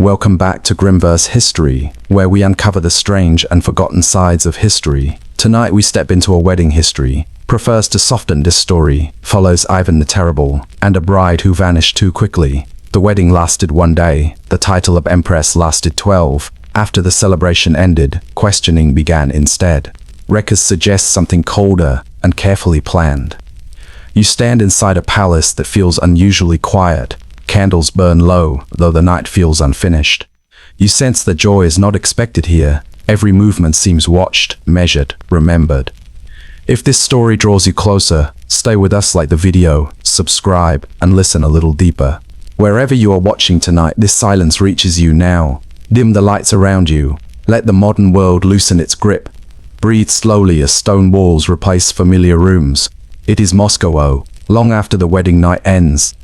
Welcome back to Grimverse History, where we uncover the strange and forgotten sides of history. Tonight we step into a wedding history, prefers to soften this story, follows Ivan the Terrible, and a bride who vanished too quickly. The wedding lasted 1 day, the title of Empress lasted 12. After the celebration ended, questioning began instead. Records suggest something colder and carefully planned. You stand inside a palace that feels unusually quiet. Candles burn low, though the night feels unfinished. You sense that joy is not expected here. Every movement seems watched, measured, remembered. If this story draws you closer, stay with us, like the video, subscribe, and listen a little deeper. Wherever you are watching tonight, this silence reaches you now. Dim the lights around you. Let the modern world loosen its grip. Breathe slowly as stone walls replace familiar rooms. It is Moscow, long after the wedding night ends.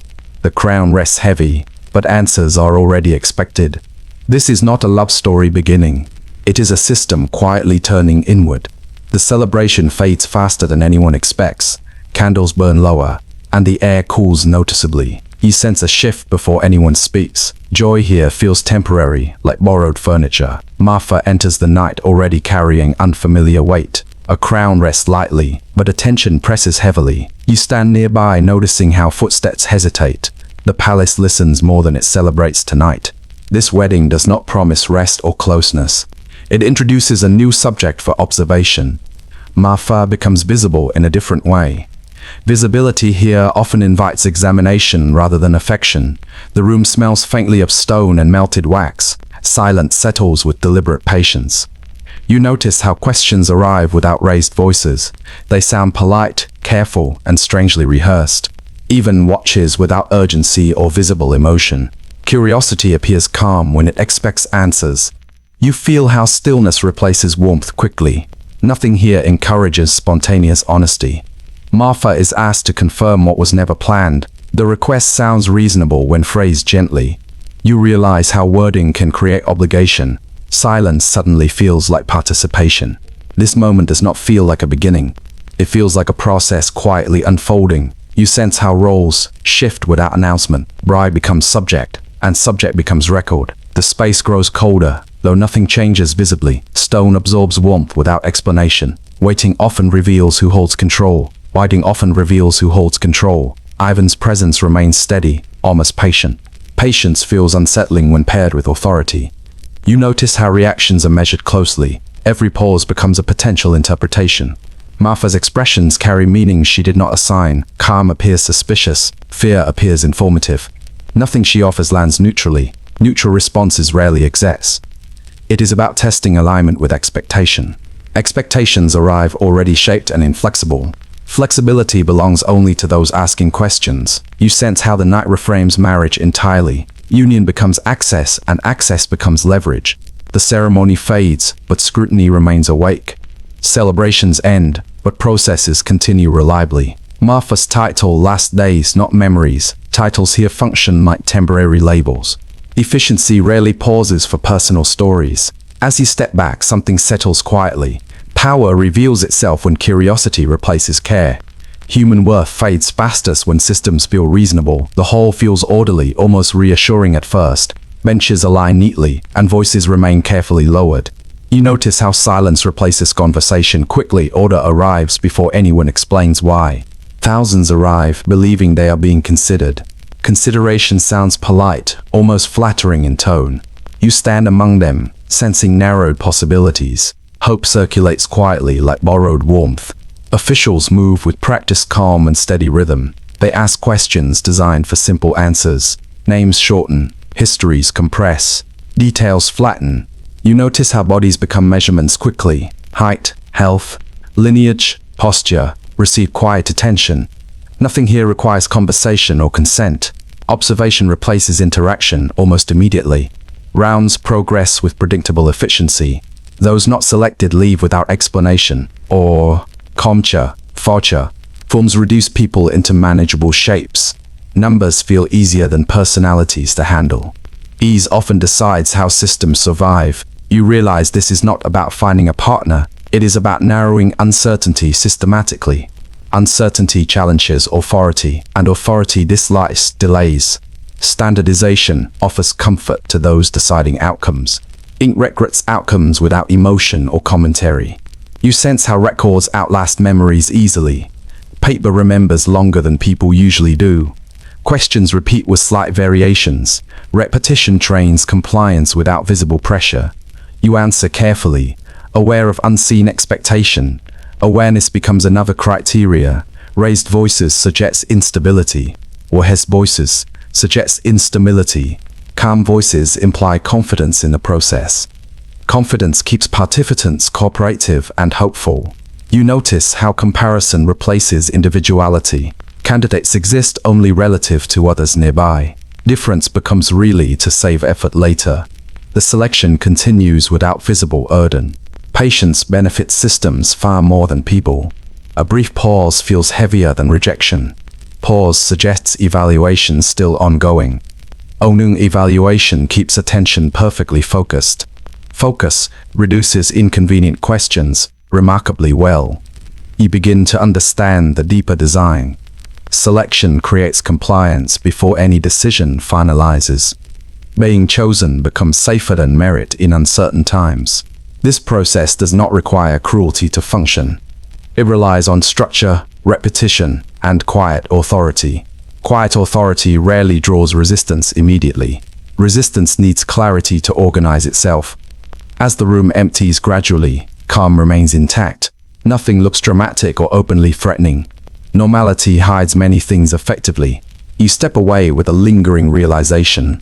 The crown rests heavy, but answers are already expected. This is not a love story beginning. It is a system quietly turning inward. The celebration fades faster than anyone expects. Candles burn lower, and the air cools noticeably. You sense a shift before anyone speaks. Joy here feels temporary, like borrowed furniture. Marfa enters the night already carrying unfamiliar weight. A crown rests lightly, but attention presses heavily. You stand nearby, noticing how footsteps hesitate. The palace listens more than it celebrates tonight. This wedding does not promise rest or closeness. It introduces a new subject for observation. Marfa becomes visible in a different way. Visibility here often invites examination rather than affection. The room smells faintly of stone and melted wax. Silence settles with deliberate patience. You notice how questions arrive without raised voices. They sound polite, careful, and strangely rehearsed. Even watches without urgency or visible emotion. Curiosity appears calm when it expects answers. You feel how stillness replaces warmth quickly. Nothing here encourages spontaneous honesty. Marfa is asked to confirm what was never planned. The request sounds reasonable when phrased gently. You realize how wording can create obligation. Silence suddenly feels like participation. This moment does not feel like a beginning. It feels like a process quietly unfolding. You sense how roles shift without announcement. Bride becomes subject, and subject becomes record. The space grows colder, though nothing changes visibly. Stone absorbs warmth without explanation. Waiting often reveals who holds control. Waiting often reveals who holds control. Ivan's presence remains steady, almost patient. Patience feels unsettling when paired with authority. You notice how reactions are measured closely. Every pause becomes a potential interpretation. Marfa's expressions carry meanings she did not assign. Calm appears suspicious. Fear appears informative. Nothing she offers lands neutrally. Neutral responses rarely exist. It is about testing alignment with expectation. Expectations arrive already shaped and inflexible. Flexibility belongs only to those asking questions. You sense how the night reframes marriage entirely. Union becomes access, and access becomes leverage. The ceremony fades, but scrutiny remains awake. Celebrations end, but processes continue reliably. Marfa's title lasts days, not memories. Titles here function like temporary labels. Efficiency rarely pauses for personal stories. As you step back, something settles quietly. Power reveals itself when curiosity replaces care. Human worth fades fastest when systems feel reasonable. The hall feels orderly, almost reassuring at first. Benches align neatly, and voices remain carefully lowered. You notice how silence replaces conversation quickly. Order arrives before anyone explains why. Thousands arrive, believing they are being considered. Consideration sounds polite, almost flattering in tone. You stand among them, sensing narrowed possibilities. Hope circulates quietly like borrowed warmth. Officials move with practiced calm and steady rhythm. They ask questions designed for simple answers. Names shorten, histories compress, details flatten. You notice how bodies become measurements quickly. Height, health, lineage, posture receive quiet attention. Nothing here requires conversation or consent. Observation replaces interaction almost immediately. Rounds progress with predictable efficiency. Those not selected leave without explanation, or Comcha, Focha, forms reduce people into manageable shapes. Numbers feel easier than personalities to handle. Ease often decides how systems survive. You realize this is not about finding a partner. It is about narrowing uncertainty systematically. Uncertainty challenges authority, and authority dislikes delays. Standardization offers comfort to those deciding outcomes. Ink records outcomes without emotion or commentary. You sense how records outlast memories easily. Paper remembers longer than people usually do. Questions repeat with slight variations. Repetition trains compliance without visible pressure. You answer carefully, aware of unseen expectation. Awareness becomes another criteria. Raised voices suggest instability, or hushed voices suggest instability. Calm voices imply confidence in the process. Confidence keeps participants cooperative and hopeful. You notice how comparison replaces individuality. Candidates exist only relative to others nearby. Difference becomes really to save effort later. The selection continues without visible burden. Patience benefits systems far more than people. A brief pause feels heavier than rejection. Pause suggests evaluation still ongoing. Owning evaluation keeps attention perfectly focused. Focus reduces inconvenient questions remarkably well. You begin to understand the deeper design. Selection creates compliance before any decision finalizes. Being chosen becomes safer than merit in uncertain times. This process does not require cruelty to function. It relies on structure, repetition, and quiet authority. Quiet authority rarely draws resistance immediately. Resistance needs clarity to organize itself. As the room empties gradually, calm remains intact. Nothing looks dramatic or openly threatening. Normality hides many things effectively. You step away with a lingering realization.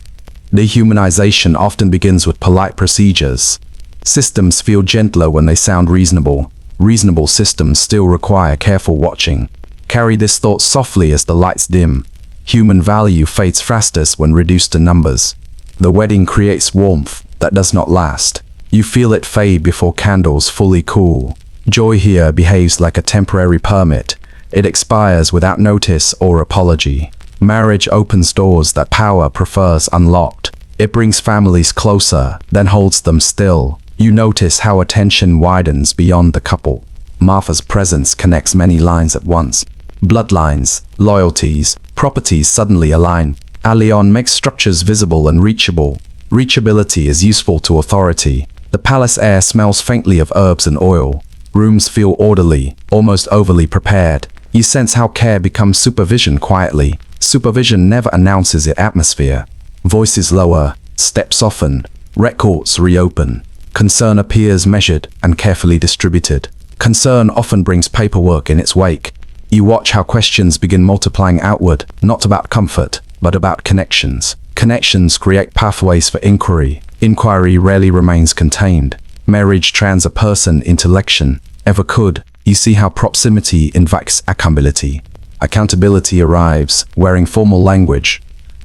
Dehumanization often begins with polite procedures. Systems feel gentler when they sound reasonable. Reasonable systems still require careful watching. Carry this thought softly as the lights dim. Human value fades fastest when reduced to numbers. The wedding creates warmth that does not last. You feel it fade before candles fully cool. Joy here behaves like a temporary permit. It expires without notice or apology. Marriage opens doors that power prefers unlocked. It brings families closer, then holds them still. You notice how attention widens beyond the couple. Martha's presence connects many lines at once. Bloodlines, loyalties, properties suddenly align. Allion makes structures visible and reachable. Reachability is useful to authority. The palace air smells faintly of herbs and oil. Rooms feel orderly, almost overly prepared. You sense how care becomes supervision quietly. Supervision never announces its atmosphere. Voices lower, steps soften, records reopen. Concern appears measured and carefully distributed. Concern often brings paperwork in its wake. You watch how questions begin multiplying outward, not about comfort, but about connections. Connections create pathways for inquiry. Inquiry rarely remains contained. Marriage trans a person into election. Ever could. You see how proximity invites accountability. Accountability arrives, wearing formal language.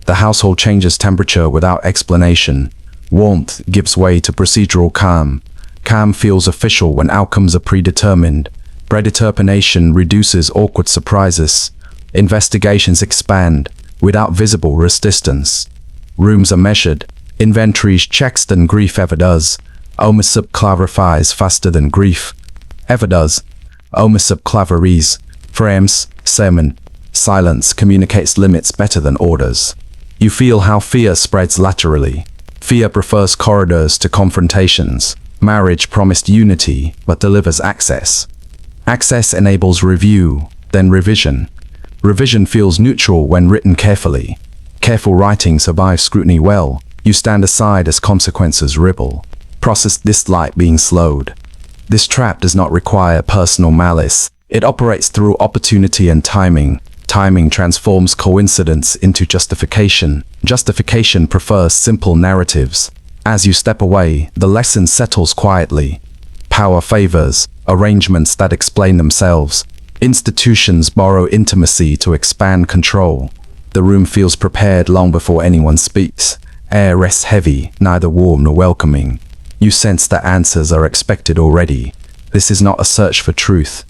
The household changes temperature without explanation. Warmth gives way to procedural calm. Calm feels official when outcomes are predetermined. Predetermination reduces awkward surprises. Investigations expand without visible resistance. Rooms are measured. Inventories checks than grief ever does. Immersive clarifies faster than grief ever does. Immersive clarifies. Frames, sermon, silence communicates limits better than orders. You feel how fear spreads laterally. Fear prefers corridors to confrontations. Marriage promised unity, but delivers access. Access enables review, then revision. Revision feels neutral when written carefully. Careful writing survives scrutiny well. You stand aside as consequences ripple. Process dislike being slowed. This trap does not require personal malice. It operates through opportunity and timing. Timing transforms coincidence into justification. Justification prefers simple narratives. As you step away, the lesson settles quietly. Power favors arrangements that explain themselves. Institutions borrow intimacy to expand control. The room feels prepared long before anyone speaks. Air rests heavy, neither warm nor welcoming. You sense that answers are expected already. This is not a search for truth.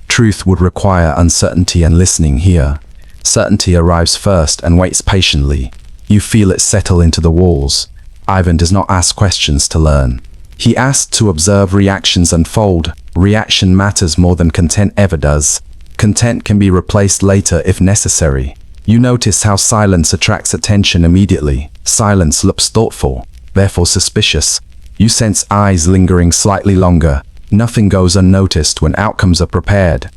Truth would require uncertainty and listening here. Certainty arrives first and waits patiently. You feel it settle into the walls. Ivan does not ask questions to learn. He asks to observe reactions unfold. Reaction matters more than content ever does. Content can be replaced later if necessary. You notice how silence attracts attention immediately. Silence looks thoughtful, therefore suspicious. You sense eyes lingering slightly longer. Nothing goes unnoticed when outcomes are prepared.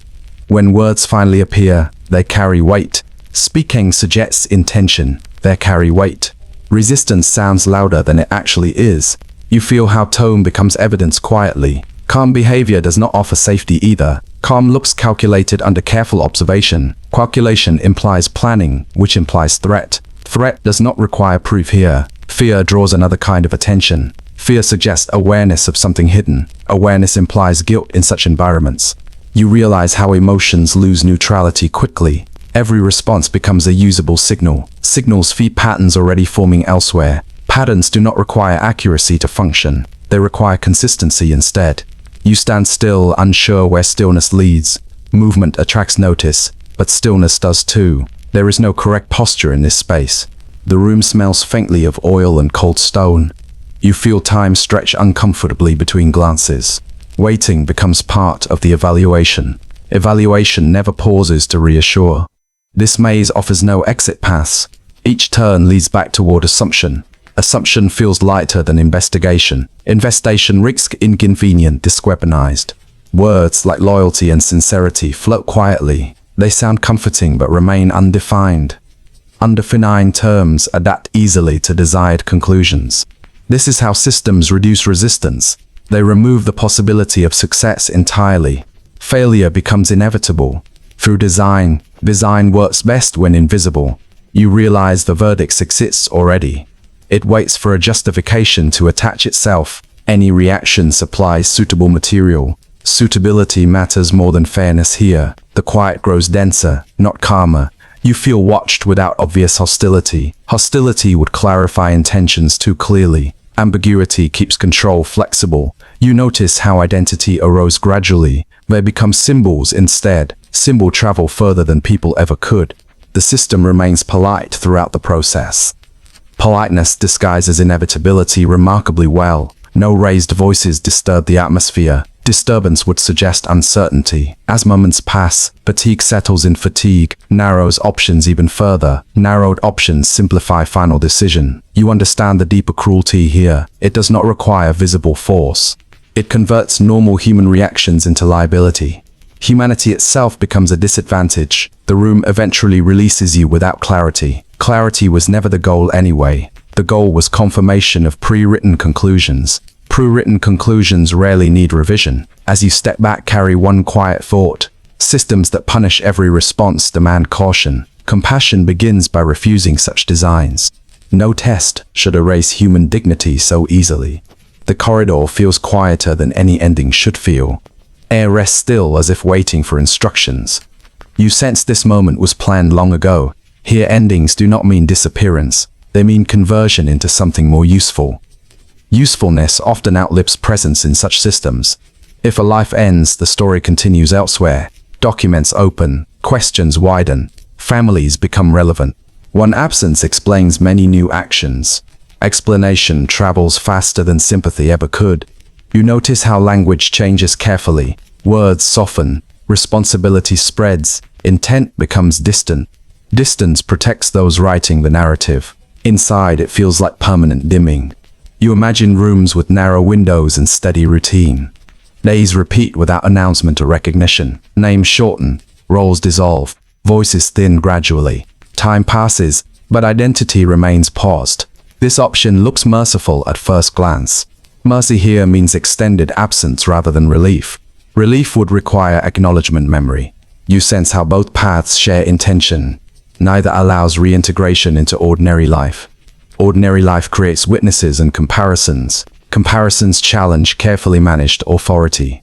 When words finally appear, they carry weight. Speaking suggests intention. They carry weight. Resistance sounds louder than it actually is. You feel how tone becomes evidence quietly. Calm behavior does not offer safety either. Calm looks calculated under careful observation. Calculation implies planning, which implies threat. Threat does not require proof here. Fear draws another kind of attention. Fear suggests awareness of something hidden. Awareness implies guilt in such environments. You realize how emotions lose neutrality quickly. Every response becomes a usable signal. Signals feed patterns already forming elsewhere. Patterns do not require accuracy to function. They require consistency instead. You stand still, unsure where stillness leads. Movement attracts notice, but stillness does too. There is no correct posture in this space. The room smells faintly of oil and cold stone. You feel time stretch uncomfortably between glances. Waiting becomes part of the evaluation. Evaluation never pauses to reassure. This maze offers no exit paths. Each turn leads back toward assumption. Assumption feels lighter than investigation. Investigation risks inconvenient, disweaponized. Words like loyalty and sincerity float quietly. They sound comforting but remain undefined. Undefined terms adapt easily to desired conclusions. This is how systems reduce resistance. They remove the possibility of success entirely. Failure becomes inevitable. Through design works best when invisible. You realize the verdict exists already. It waits for a justification to attach itself. Any reaction supplies suitable material. Suitability matters more than fairness here. The quiet grows denser, not calmer. You feel watched without obvious hostility. Hostility would clarify intentions too clearly. Ambiguity keeps control flexible. You notice how identity arose gradually. They become symbols instead. Symbol travel further than people ever could. The system remains polite throughout the process. Politeness disguises inevitability remarkably well. No raised voices disturb the atmosphere. Disturbance would suggest uncertainty. As moments pass, fatigue settles in fatigue, narrows options even further. Narrowed options simplify final decision. You understand the deeper cruelty here. It does not require visible force. It converts normal human reactions into liability. Humanity itself becomes a disadvantage. The room eventually releases you without clarity. Clarity was never the goal anyway. The goal was confirmation of pre-written conclusions. Pre-written conclusions rarely need revision. As you step back, carry one quiet thought. Systems that punish every response demand caution. Compassion begins by refusing such designs. No test should erase human dignity so easily. The corridor feels quieter than any ending should feel. Air rests still as if waiting for instructions. You sense this moment was planned long ago. Here endings do not mean disappearance. They mean conversion into something more useful. Usefulness often outlives presence in such systems. If a life ends, the story continues elsewhere. Documents open, questions widen, families become relevant. One absence explains many new actions. Explanation travels faster than sympathy ever could. You notice how language changes carefully. Words soften, responsibility spreads, intent becomes distant. Distance protects those writing the narrative. Inside, it feels like permanent dimming. You imagine rooms with narrow windows and steady routine. Days repeat without announcement or recognition. Names shorten, roles dissolve, voices thin gradually. Time passes, but identity remains paused. This option looks merciful at first glance. Mercy here means extended absence rather than relief. Relief would require acknowledgement memory. You sense how both paths share intention. Neither allows reintegration into ordinary life. Ordinary life creates witnesses and comparisons. Comparisons challenge carefully managed authority.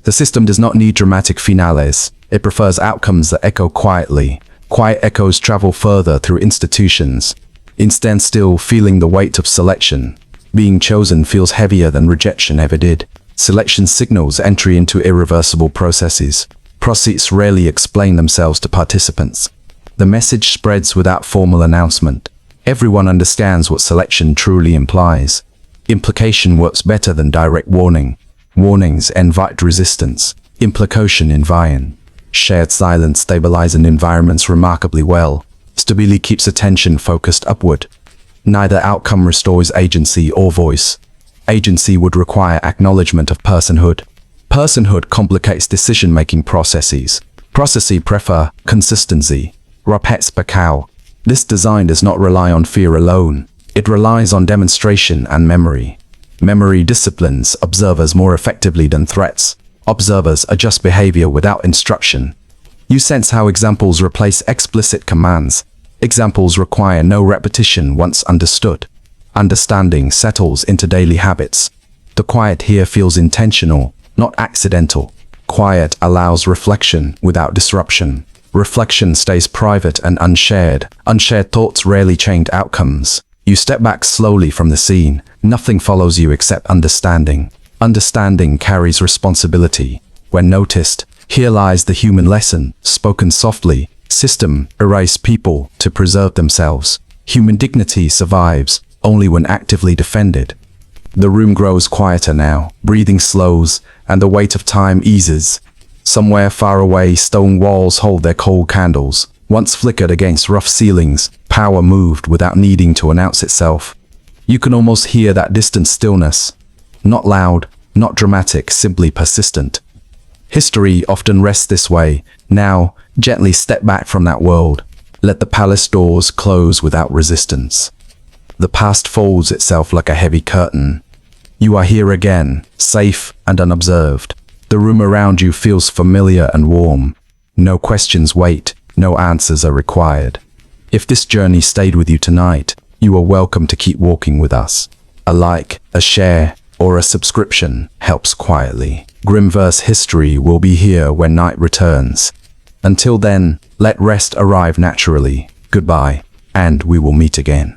The system does not need dramatic finales. It prefers outcomes that echo quietly. Quiet echoes travel further through institutions. Instead, still feeling the weight of selection. Being chosen feels heavier than rejection ever did. Selection signals entry into irreversible processes. Processes rarely explain themselves to participants. The message spreads without formal announcement. Everyone understands what selection truly implies. Implication works better than direct warning. Warnings invite resistance. Implication invite. Shared silence stabilizes environments remarkably well. Stability keeps attention focused upward. Neither outcome restores agency or voice. Agency would require acknowledgement of personhood. Personhood complicates decision-making processes. Processes prefer consistency. Rapets Bacau. This design does not rely on fear alone. It relies on demonstration and memory. Memory disciplines observers more effectively than threats. Observers adjust behavior without instruction. You sense how examples replace explicit commands. Examples require no repetition once understood. Understanding settles into daily habits. The quiet here feels intentional, not accidental. Quiet allows reflection without disruption. Reflection stays private and unshared. Unshared thoughts rarely change outcomes. You step back slowly from the scene. Nothing follows you except understanding. Understanding carries responsibility. When noticed, here lies the human lesson, spoken softly. System erase people to preserve themselves. Human dignity survives only when actively defended. The room grows quieter now. Breathing slows, and the weight of time eases. Somewhere far away, stone walls hold their cold candles. Once flickered against rough ceilings, power moved without needing to announce itself. You can almost hear that distant stillness. Not loud, not dramatic, simply persistent. History often rests this way. Now, gently step back from that world. Let the palace doors close without resistance. The past folds itself like a heavy curtain. You are here again, safe and unobserved. The room around you feels familiar and warm. No questions wait, no answers are required. If this journey stayed with you tonight, you are welcome to keep walking with us. A like, a share, or a subscription helps quietly. Grimverse history will be here when night returns. Until then, let rest arrive naturally. Goodbye, and we will meet again.